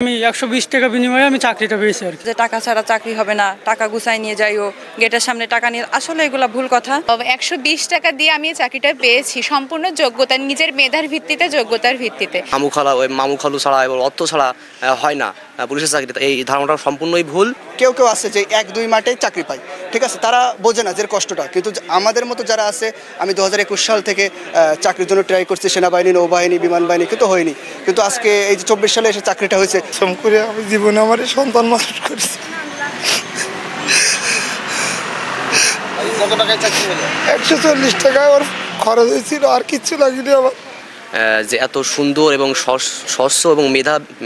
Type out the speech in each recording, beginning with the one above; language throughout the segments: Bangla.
আমি ১২০ টাকা বিনিময়ে আমি চাকরিটা পেয়েছি আর কি। যে টাকা ছাড়া চাকরি হবে না, টাকা গুছাই নিয়ে যাইও, গেটের সামনে টাকা নিয়ে, আসলে এগুলা ভুল কথা। ১২০ টাকা দিয়ে আমি চাকরিটা পেয়েছি সম্পূর্ণ যোগ্যতা, নিজের মেধার ভিত্তিতে, যোগ্যতার ভিত্তিতে। মামু খালু ছাড়া এবং অর্থ ছাড়া হয় না পুলিশের চাকরি, এই ধারণাটা সম্পূর্ণই ভুল। কেউ আছে যে ১-২ মাঠে চাকরি পায়, ঠিক আছে, তারা বোঝে না যে কষ্টটা। কিন্তু আমাদের মতো যারা আছে, আমি ২০২১ সাল থেকে চাকরির জন্য ট্রাই করছি, সেনাবাহিনী, নৌবাহিনী, বিমান বাহিনী, কিন্তু হয়নি। কিন্তু আজকে এই যে ২৪ সালে এসে চাকরিটা হয়েছে। করে আমি জীবনে আমার সন্তান মানুষ করেছি। কত টাকায় চাকরি হলো? ১৪০ টাকা আমার খরচ হয়েছিল, আর কিচ্ছু লাগেনি আমার। যে এত সুন্দর এবং স্বচ্ছ এবং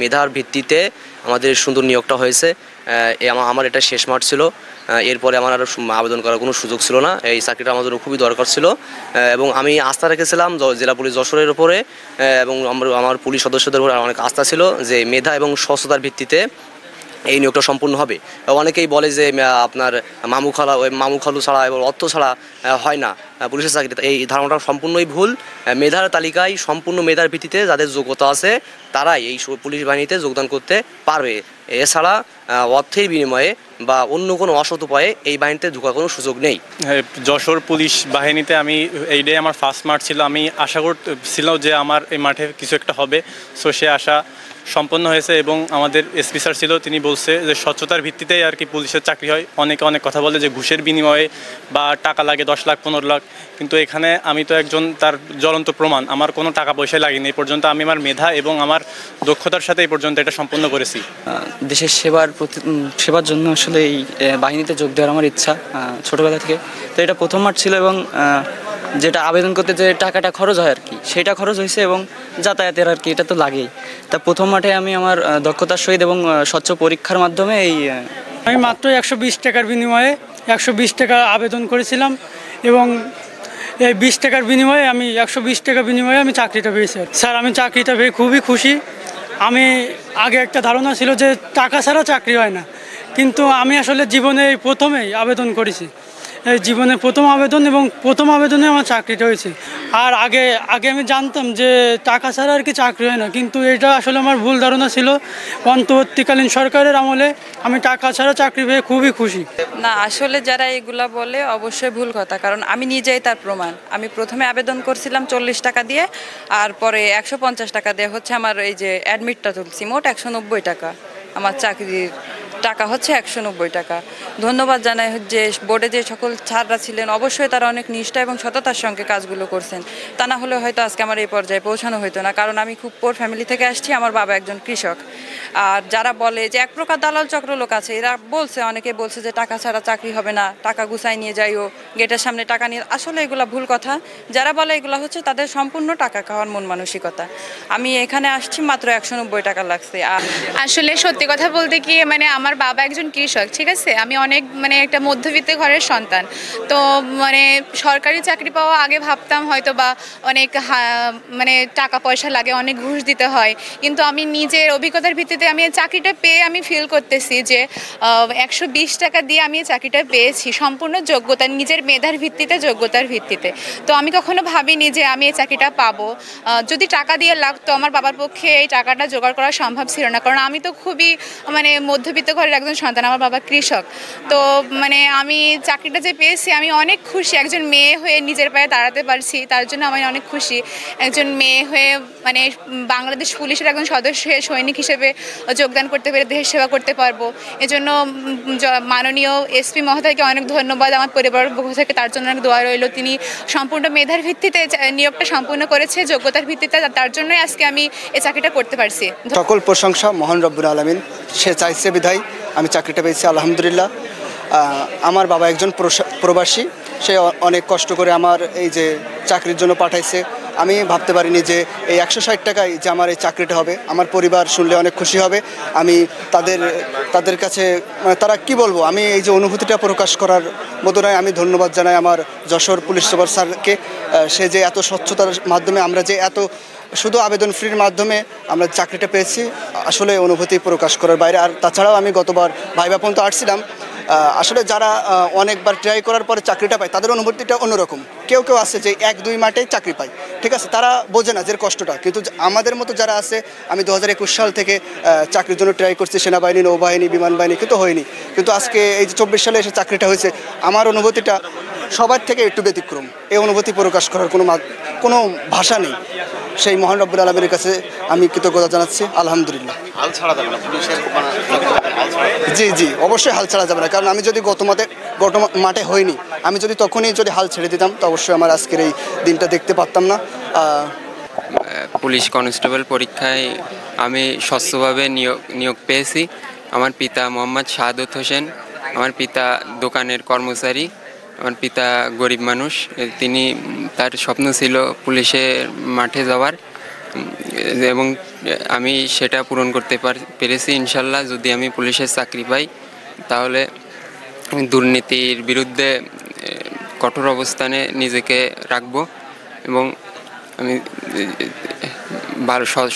মেধার ভিত্তিতে আমাদের সুন্দর নিয়োগটা হয়েছে। আমার এটা শেষ মাঠ ছিল, এরপরে আমার আর আবেদন করার কোনো সুযোগ ছিল না। এই চাকরিটা আমার জন্য খুবই দরকার ছিল এবং আমি আস্থা রেখেছিলাম জেলা পুলিশ যশোরের উপরে এবং আমার পুলিশ সদস্যদের উপরে অনেক আস্থা ছিল যে মেধা এবং স্বচ্ছতার ভিত্তিতে এই নিয়োগটা সম্পূর্ণ হবে। অনেকেই বলে যে আপনার মামু খালু ছাড়া এবং অর্থ ছাড়া হয় না পুলিশের চাকরি, এই ধারণাটা সম্পূর্ণই ভুল। মেধার তালিকায় সম্পূর্ণ মেধার ভিত্তিতে যাদের যোগ্যতা আছে তারাই এই পুলিশ বাহিনীতে যোগদান করতে পারবে। এছাড়া অর্থের বিনিময়ে বা অন্য কোনো অসৎ উপায়ে এই বাহিনীতে ঢোকার কোনো সুযোগ নেই। যশোর পুলিশ বাহিনীতে আমি এইটাই আমার ফার্স্ট মাঠ ছিল। আমি আশা করছিল যে আমার এই মাঠে কিছু একটা হবে, সো সে আশা সম্পন্ন হয়েছে। এবং আমাদের এসপি স্যার ছিল, তিনি বলছে যে স্বচ্ছতার ভিত্তিতেই আর কি পুলিশের চাকরি হয়। অনেকে অনেক কথা বলে যে ঘুষের বিনিময়ে বা টাকা লাগে ১০ লাখ ১৫ লাখ, কিন্তু এখানে আমি তো একজন তার জ্বলন্ত প্রমাণ। আমার কোনো টাকা পয়সা লাগেনি এই পর্যন্ত। আমি আমার মেধা এবং আমার দক্ষতার সাথে এই পর্যন্ত এটা সম্পন্ন করেছি। দেশের সেবার জন্য আসলে এই বাহিনীতে যোগ দেওয়ার আমার ইচ্ছা ছোটোবেলা থেকে। তো এটা প্রথম মাঠ ছিল এবং যেটা আবেদন করতে যে টাকাটা খরচ হয় আর কি, সেটা খরচ হয়েছে এবং যাতায়াতের আর কি, এটা তো লাগেই। তা প্রথম মাঠে আমি আমার দক্ষতার সহিত এবং স্বচ্ছ পরীক্ষার মাধ্যমে আমি মাত্র ১২০ টাকার বিনিময়ে ১২০ টাকা আবেদন করেছিলাম এবং এই ২০ টাকার বিনিময়ে আমি ১২০ টাকা বিনিময়ে আমি চাকরিটা পেয়েছি। স্যার, আমি চাকরিটা পেয়ে খুবই খুশি। আমি আগে একটা ধারণা ছিল যে টাকা ছাড়া চাকরি হয় না, কিন্তু আমি আসলে জীবনে প্রথমেই আবেদন করেছি, জীবনের প্রথম আবেদন, এবং প্রথম আবেদনে আমার চাকরিটা হয়েছে। আর আগে আমি জানতাম যে টাকা ছাড়া আর কি চাকরি হয় না, কিন্তু এটা আসলে আমার ভুল ধারণা ছিল। অন্তর্বর্তীকালীন সরকারের আমলে আমি টাকা ছাড়া চাকরি পেয়ে খুবই খুশি। না, আসলে যারা এগুলা বলে অবশ্যই ভুল কথা, কারণ আমি নিজেই তার প্রমাণ। আমি প্রথমে আবেদন করছিলাম ৪০ টাকা দিয়ে, আর পরে ১৫০ টাকা দিয়ে হচ্ছে আমার এই যে অ্যাডমিটটা তুলছি, মোট ১৯০ টাকা। আমার চাকরির টাকা হচ্ছে ১৯০ টাকা। ধন্যবাদ জানাই যে বোর্ডে যে সকল ছাত্ররা ছিলেন, অবশ্যই তারা অনেক নিষ্ঠা এবং সততার সঙ্গে কাজগুলো করছেন। তা না হলে হয়তো আজকে আমার এই পর্যায়ে পৌঁছানো হতো না, কারণ আমি খুব পোর ফ্যামিলি থেকে আসছি। আমার বাবা একজন কৃষক। আর যারা বলে যে এক প্রকার দালাল চক্র লোক আছে, এরা বলছে, অনেকে বলছে যে টাকা ছাড়া চাকরি হবে না, টাকা গুছাই নিয়ে যাইও, গেটের সামনে টাকা নিয়ে, আসলে এগুলা ভুল কথা। যারা বলে এগুলা হচ্ছে তাদের সম্পূর্ণ টাকা খাওয়ার মন মানসিকতা। আমি এখানে আসছি মাত্র ১৯০ টাকা লাগছে। আর আসলে সত্যি কথা বলতে কি, আমার বাবা একজন কৃষক, ঠিক আছে। আমি অনেক একটা মধ্যবিত্ত ঘরের সন্তান। তো সরকারি চাকরি পাওয়া আগে ভাবতাম হয়তো বা অনেক টাকা পয়সা লাগে, অনেক ঘুষ দিতে হয়, কিন্তু আমি নিজের অভিজ্ঞতার ভিত্তিতে আমি এই চাকরিটা পেয়ে আমি ফিল করতেছি যে ১২০ টাকা দিয়ে আমি এই চাকরিটা পেয়েছি সম্পূর্ণ যোগ্যতা, নিজের মেধার ভিত্তিতে, যোগ্যতার ভিত্তিতে। তো আমি কখনো ভাবিনি যে আমি এই চাকরিটা পাবো। যদি টাকা দিয়ে লাগতো, আমার বাবার পক্ষে এই টাকাটা জোগাড় করা সম্ভব ছিল না, কারণ আমি তো খুবই মধ্যবিত্ত ঘরের একজন সন্তান, আমার বাবা কৃষক। তো আমি চাকরিটা যে পেয়েছি আমি অনেক খুশি। একজন মেয়ে হয়ে নিজের পায়ে দাঁড়াতে পারছি, তার জন্য আমি অনেক খুশি। একজন মেয়ে হয়ে বাংলাদেশ পুলিশের একজন সদস্য হয়ে সৈনিক হিসেবে যোগদান করতে পেরে দেশের সেবা করতে পারবো। এজন্য মাননীয় এসপি মহোদয়কে অনেক ধন্যবাদ, আমার পরিবারের পক্ষ থেকে তার জন্য অনেক দোয়া রইল। তিনি সম্পূর্ণ মেধার ভিত্তিতে নিয়োগটা সম্পূর্ণ করেছে, যোগ্যতার ভিত্তিতে, তার জন্যই আজকে আমি এই চাকরিটা করতে পারছি। সকল প্রশংসা মহান রব্বুল আলামিন, সে চাইছে বিধায় আমি চাকরিটা পেয়েছি, আলহামদুলিল্লাহ। আমার বাবা একজন প্রবাসী, সে অনেক কষ্ট করে আমার এই যে চাকরির জন্য পাঠাইছে। আমি ভাবতে পারিনি যে এই ১৬০ টাকায় যে আমার এই চাকরিটা হবে। আমার পরিবার শুনলে অনেক খুশি হবে। আমি তাদের কাছে তারা কি বলবো, আমি এই যে অনুভূতিটা প্রকাশ করার মতো নয়। আমি ধন্যবাদ জানাই আমার যশোর পুলিশ সুপার স্যারকে। সে যে এত স্বচ্ছতার মাধ্যমে, আমরা যে এত শুধু আবেদন ফ্রির মাধ্যমে আমরা চাকরিটা পেয়েছি, আসলে অনুভূতি প্রকাশ করার বাইরে। আর তাছাড়াও আমি গতবার ভাইবা পর্যন্ত আসছিলাম। আসলে যারা অনেকবার ট্রাই করার পরে চাকরিটা পায়, তাদের অনুভূতিটা অন্যরকম। কেউ আছে যে ১-২ মাঠে চাকরি পায়, ঠিক আছে, তারা বোঝে না যে কষ্টটা, কিন্তু আমাদের মতো যারা আছে, আমি 2021 সাল থেকে চাকরির জন্য ট্রাই করছি, সেনাবাহিনী, নৌবাহিনী, বিমান বাহিনী, কিন্তু হয়নি। কিন্তু আজকে এই যে 24 সালে এসে চাকরিটা হয়েছে, আমার অনুভূতিটা সবার থেকে একটু ব্যতিক্রম। এই অনুভূতি প্রকাশ করার কোনো ভাষা নেই। সেই মহান রব্বুল আলমীর কাছে আমি কৃতজ্ঞতা জানাচ্ছি, আলহামদুলিল্লাহ। জি জি, অবশ্যই হাল ছাড়া যাবে না, কারণ আমি যদি গত মাঠে হইনি, আমি যদি তখনই যদি হাল ছেড়ে দিতাম, তো অবশ্যই আমার আজকের এই দিনটা দেখতে পারতাম না। পুলিশ কনস্টেবল পরীক্ষায় আমি স্বচ্ছভাবে নিয়োগ পেয়েছি। আমার পিতা মোহাম্মদ শাহাদত হোসেন, আমার পিতা দোকানের কর্মচারী, আমার পিতা গরিব মানুষ। তিনি, তার স্বপ্ন ছিল পুলিশের মাঠে যাওয়ার, এবং আমি সেটা পূরণ করতে পেরেছি ইনশাল্লাহ। যদি আমি পুলিশের চাকরি পাই তাহলে দুর্নীতির বিরুদ্ধে কঠোর অবস্থানে নিজেকে রাখব, এবং আমি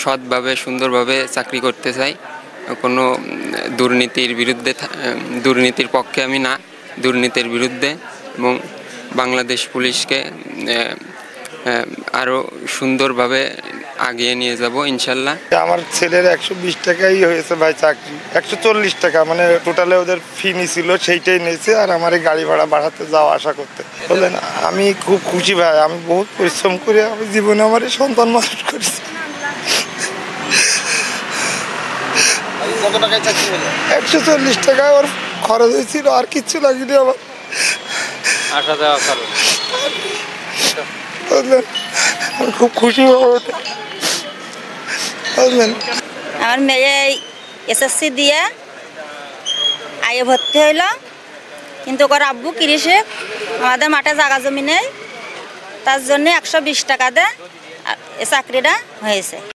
সৎভাবে সুন্দরভাবে চাকরি করতে চাই। কোনো দুর্নীতির পক্ষে আমি না, দুর্নীতির বিরুদ্ধে, এবং বাংলাদেশ পুলিশকে আরও সুন্দরভাবে আগিয়ে নিয়ে যাব ইনশাল্লাহ। আমার ছেলের 120 টাকাই হয়েছে ভাই চাকরি, 140 টাকা মানে টোটালে ওদের ফি নিছিল, সেইটাই নিয়েছে। আর আমার এই গাড়ি ভাড়া বাড়াতে যাওয়া আসা করতে বললেন, আমি খুব খুশি ভাই। আমি বহুত পরিশ্রম করে আমি জীবনে আমার এই সন্তান মানুষ করেছি। 140 টাকায় ওর খরচ হয়েছিল, আর কিচ্ছু লাগেনি আমার। বুঝলেন, আমি খুব খুশি বুঝলেন। আমার মেয়ে এসএসসি দিয়ে আইএ ভর্তি হইল, কিন্তু ওর আব্বু কৃষক, আমাদের মাঠে জায়গা জমি নেই, তার জন্য 120 টাকা দিয়ে চাকরিটা হয়েছে।